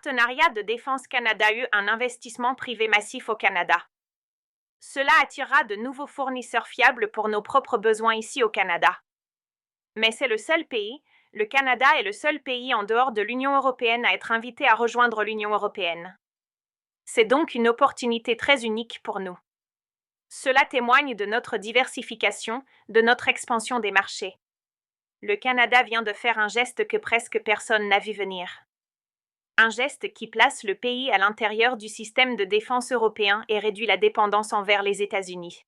partenariat de défense Canada-UE, un investissement privé massif au Canada. Cela attirera de nouveaux fournisseurs fiables pour nos propres besoins ici au Canada. Mais c'est le Canada est le seul pays en dehors de l'Union européenne à être invité à rejoindre l'Union européenne. C'est donc une opportunité très unique pour nous. Cela témoigne de notre diversification, de notre expansion des marchés. Le Canada vient de faire un geste que presque personne n'a vu venir. Un geste qui place le pays à l'intérieur du système de défense européen et réduit la dépendance envers les États-Unis.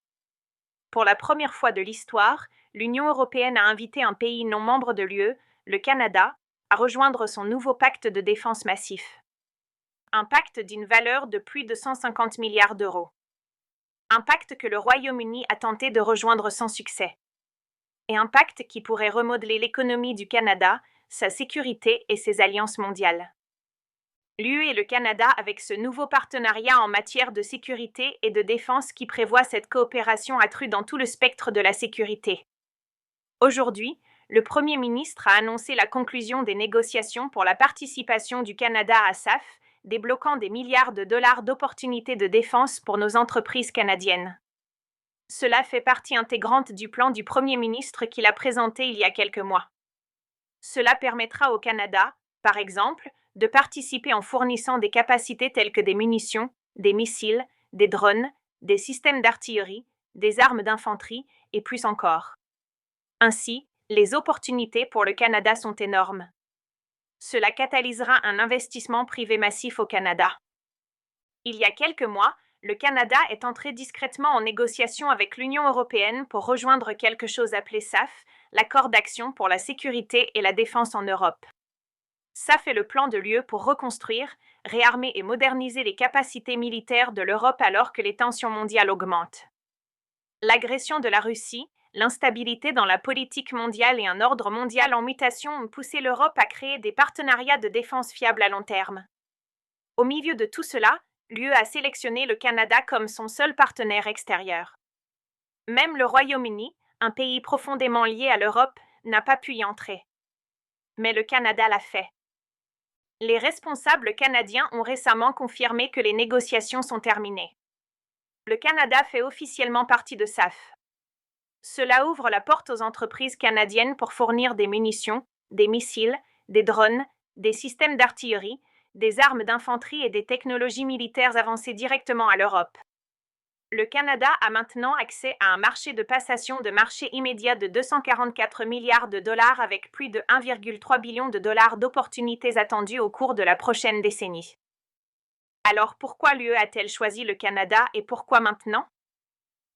Pour la première fois de l'histoire, l'Union européenne a invité un pays non membre de l'UE, le Canada, à rejoindre son nouveau pacte de défense massif. Un pacte d'une valeur de plus de 150 milliards d'euros. Un pacte que le Royaume-Uni a tenté de rejoindre sans succès. Et un pacte qui pourrait remodeler l'économie du Canada, sa sécurité et ses alliances mondiales. L'UE et le Canada avec ce nouveau partenariat en matière de sécurité et de défense qui prévoit cette coopération accrue dans tout le spectre de la sécurité. Aujourd'hui, le Premier ministre a annoncé la conclusion des négociations pour la participation du Canada à SAF, débloquant des milliards de dollars d'opportunités de défense pour nos entreprises canadiennes. Cela fait partie intégrante du plan du Premier ministre qu'il a présenté il y a quelques mois. Cela permettra au Canada, par exemple, de participer en fournissant des capacités telles que des munitions, des missiles, des drones, des systèmes d'artillerie, des armes d'infanterie et plus encore. Ainsi, les opportunités pour le Canada sont énormes. Cela catalysera un investissement privé massif au Canada. Il y a quelques mois, le Canada est entré discrètement en négociation avec l'Union européenne pour rejoindre quelque chose appelé SAF, l'accord d'action pour la sécurité et la défense en Europe. SAF est le plan de l'UE pour reconstruire, réarmer et moderniser les capacités militaires de l'Europe alors que les tensions mondiales augmentent. L'agression de la Russie, l'instabilité dans la politique mondiale et un ordre mondial en mutation ont poussé l'Europe à créer des partenariats de défense fiables à long terme. Au milieu de tout cela, l'UE a sélectionné le Canada comme son seul partenaire extérieur. Même le Royaume-Uni, un pays profondément lié à l'Europe, n'a pas pu y entrer. Mais le Canada l'a fait. Les responsables canadiens ont récemment confirmé que les négociations sont terminées. Le Canada fait officiellement partie de SAF. Cela ouvre la porte aux entreprises canadiennes pour fournir des munitions, des missiles, des drones, des systèmes d'artillerie, des armes d'infanterie et des technologies militaires avancées directement à l'Europe. Le Canada a maintenant accès à un marché de passation de marché immédiat de 244 milliards de dollars avec plus de 1,3 billion de dollars d'opportunités attendues au cours de la prochaine décennie. Alors pourquoi l'UE a-t-elle choisi le Canada et pourquoi maintenant?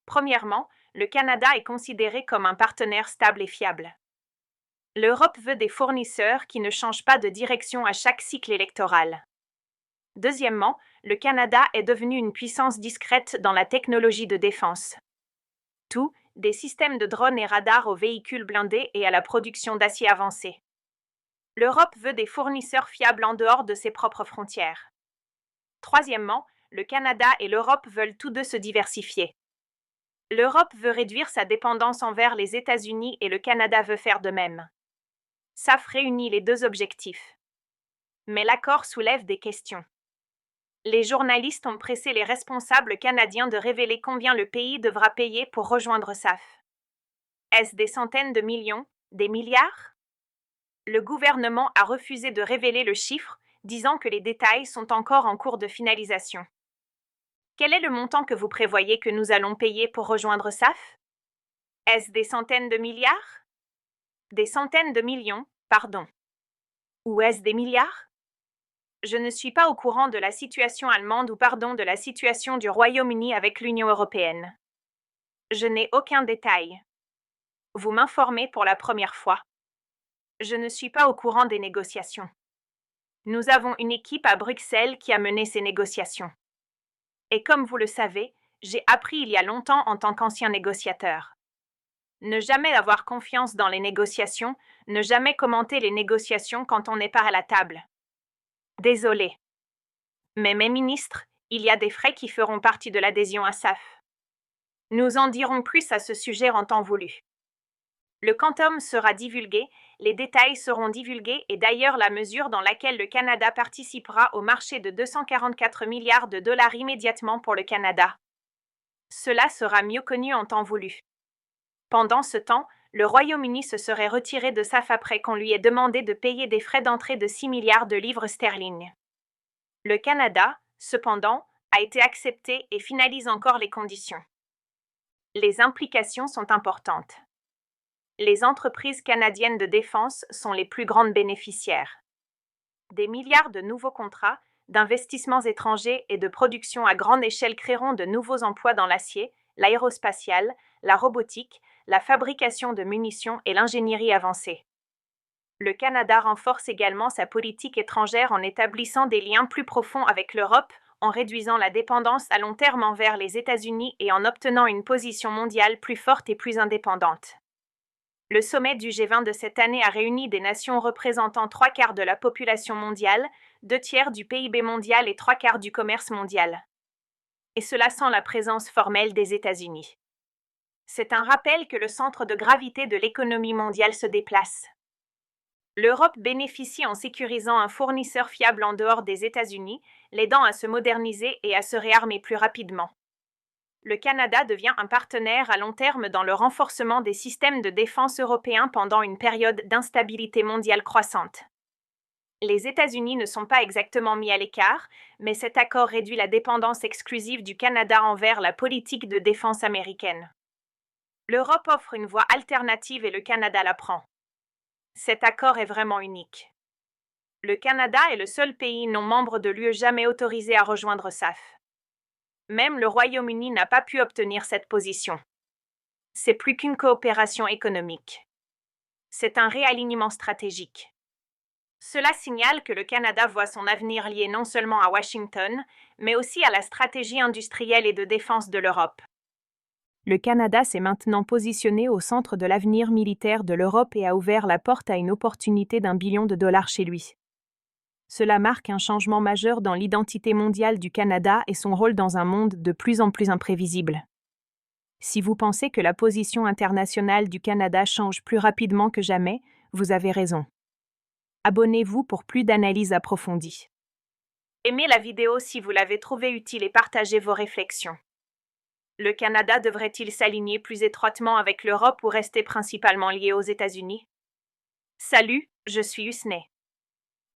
Premièrement, le Canada est considéré comme un partenaire stable et fiable. L'Europe veut des fournisseurs qui ne changent pas de direction à chaque cycle électoral. Deuxièmement, le Canada est devenu une puissance discrète dans la technologie de défense. Tout, des systèmes de drones et radars aux véhicules blindés et à la production d'acier avancé. L'Europe veut des fournisseurs fiables en dehors de ses propres frontières. Troisièmement, le Canada et l'Europe veulent tous deux se diversifier. L'Europe veut réduire sa dépendance envers les États-Unis et le Canada veut faire de même. SAF réunit les deux objectifs. Mais l'accord soulève des questions. Les journalistes ont pressé les responsables canadiens de révéler combien le pays devra payer pour rejoindre SAF. Est-ce des centaines de millions, des milliards? Le gouvernement a refusé de révéler le chiffre, disant que les détails sont encore en cours de finalisation. Quel est le montant que vous prévoyez que nous allons payer pour rejoindre SAF? Est-ce des centaines de milliards? Des centaines de millions, pardon. Ou est-ce des milliards? Je ne suis pas au courant de la situation allemande ou de la situation du Royaume-Uni avec l'Union européenne. Je n'ai aucun détail. Vous m'informez pour la première fois. Je ne suis pas au courant des négociations. Nous avons une équipe à Bruxelles qui a mené ces négociations. Et comme vous le savez, j'ai appris il y a longtemps en tant qu'ancien négociateur. Ne jamais avoir confiance dans les négociations, ne jamais commenter les négociations quand on n'est pas à la table. Désolé. Mais mes ministres, il y a des frais qui feront partie de l'adhésion à SAF. Nous en dirons plus à ce sujet en temps voulu. Le quantum sera divulgué, les détails seront divulgués et d'ailleurs la mesure dans laquelle le Canada participera au marché de 244 milliards de dollars immédiatement pour le Canada. Cela sera mieux connu en temps voulu. Pendant ce temps, le Royaume-Uni se serait retiré de SAF après qu'on lui ait demandé de payer des frais d'entrée de 6 milliards de livres sterling. Le Canada, cependant, a été accepté et finalise encore les conditions. Les implications sont importantes. Les entreprises canadiennes de défense sont les plus grandes bénéficiaires. Des milliards de nouveaux contrats, d'investissements étrangers et de production à grande échelle créeront de nouveaux emplois dans l'acier, l'aérospatiale, la robotique, la fabrication de munitions et l'ingénierie avancée. Le Canada renforce également sa politique étrangère en établissant des liens plus profonds avec l'Europe, en réduisant la dépendance à long terme envers les États-Unis et en obtenant une position mondiale plus forte et plus indépendante. Le sommet du G20 de cette année a réuni des nations représentant 3/4 de la population mondiale, 2/3 du PIB mondial et 3/4 du commerce mondial. Et cela sans la présence formelle des États-Unis. C'est un rappel que le centre de gravité de l'économie mondiale se déplace. L'Europe bénéficie en sécurisant un fournisseur fiable en dehors des États-Unis, l'aidant à se moderniser et à se réarmer plus rapidement. Le Canada devient un partenaire à long terme dans le renforcement des systèmes de défense européens pendant une période d'instabilité mondiale croissante. Les États-Unis ne sont pas exactement mis à l'écart, mais cet accord réduit la dépendance exclusive du Canada envers la politique de défense américaine. L'Europe offre une voie alternative et le Canada la prend. Cet accord est vraiment unique. Le Canada est le seul pays non membre de l'UE jamais autorisé à rejoindre SAF. Même le Royaume-Uni n'a pas pu obtenir cette position. C'est plus qu'une coopération économique. C'est un réalignement stratégique. Cela signale que le Canada voit son avenir lié non seulement à Washington, mais aussi à la stratégie industrielle et de défense de l'Europe. Le Canada s'est maintenant positionné au centre de l'avenir militaire de l'Europe et a ouvert la porte à une opportunité d'1 billion de dollars chez lui. Cela marque un changement majeur dans l'identité mondiale du Canada et son rôle dans un monde de plus en plus imprévisible. Si vous pensez que la position internationale du Canada change plus rapidement que jamais, vous avez raison. Abonnez-vous pour plus d'analyses approfondies. Aimez la vidéo si vous l'avez trouvée utile et partagez vos réflexions. Le Canada devrait-il s'aligner plus étroitement avec l'Europe ou rester principalement lié aux États-Unis? Salut, je suis Husney.